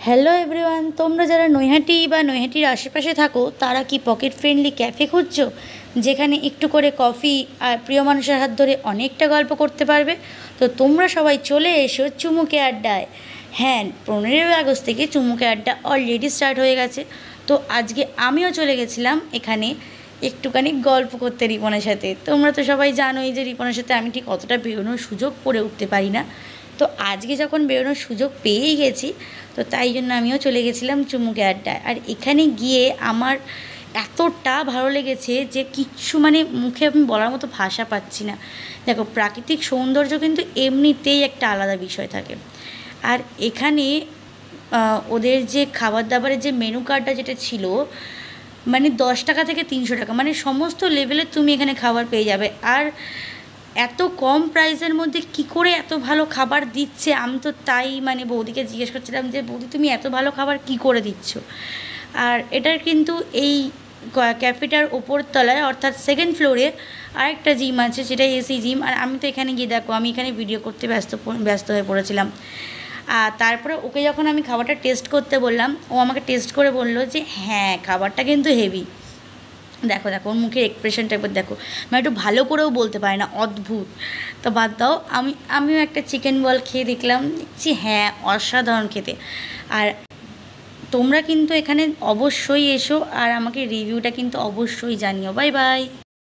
Hello everyone, তোমরা যারা নৈহাটি বা নৈহাটির আশেপাশে থাকো তারা কি পকেট ফ্রেন্ডলি ক্যাফে খুঁজছো, যেখানে একটু করে কফি আর প্রিয় মানুষের হাত ধরে অনেকটা গল্প করতে পারবে? তো তোমরা সবাই চলে এসো চুমুকে আড্ডায়। হ্যাঁ, 15ই আগস্ট থেকে চুমুকে আড্ডা অলরেডি স্টার্ট হয়ে গেছে। তো আজকে আমিও চলে গেছিলাম এখানে একটুখানি গল্প করতে রিপনের সাথে। তোমরা তো সবাই জানোই যে রিপনের সাথে আমি ঠিক অতটা বেরোনোর সুযোগ করে উঠতে পারি না। তো আজকে যখন বেরোনোর সুযোগ পেয়েই গেছি, তো তাই জন্য আমিও চলে গেছিলাম চুমুকে আড্ডায়। আর এখানে গিয়ে আমার এতটা ভালো লেগেছে যে কিচ্ছু মানে মুখে আমি বলার মতো ভাষা পাচ্ছি না। দেখো, প্রাকৃতিক সৌন্দর্য কিন্তু এমনিতেই একটা আলাদা বিষয় থাকে। আর এখানে ওদের যে খাবার দাবারের যে মেনু কার্ডটা যেটা ছিল, মানে 10 টাকা থেকে 300 টাকা, মানে সমস্ত লেভেলের তুমি এখানে খাবার পেয়ে যাবে। আর এত কম প্রাইসের মধ্যে কি করে এত ভালো খাবার দিচ্ছে, আমি তো তাই মানে বৌদিকে জিজ্ঞেস করছিলাম যে বৌদি তুমি এত ভালো খাবার কি করে দিচ্ছ। আর এটার কিন্তু এই ক্যাফেটার ওপর তলায় অর্থাৎ সেকেন্ড ফ্লোরে আরেকটা জিম আছে, সেটা এসি জিম। আর আমি তো এখানে গিয়ে দেখো, আমি এখানে ভিডিও করতে ব্যস্ত হয়ে পড়েছিলাম। আর তারপরে ওকে যখন আমি খাবারটা টেস্ট করতে বললাম, ও আমাকে টেস্ট করে বললো যে হ্যাঁ, খাবারটা কিন্তু হেভি। দেখো দেখো ওর মুখের এক্সপ্রেশনটা একবার দেখো, মানে একটু ভালো করেও বলতে পারে না, অদ্ভুত। তো বাদ দাও, আমিও একটা চিকেন বল খেয়ে দেখলাম, দেখছি হ্যাঁ অসাধারণ খেতে। আর তোমরা কিন্তু এখানে অবশ্যই এসো আর আমাকে রিভিউটা কিন্তু অবশ্যই জানিও। Bye bye.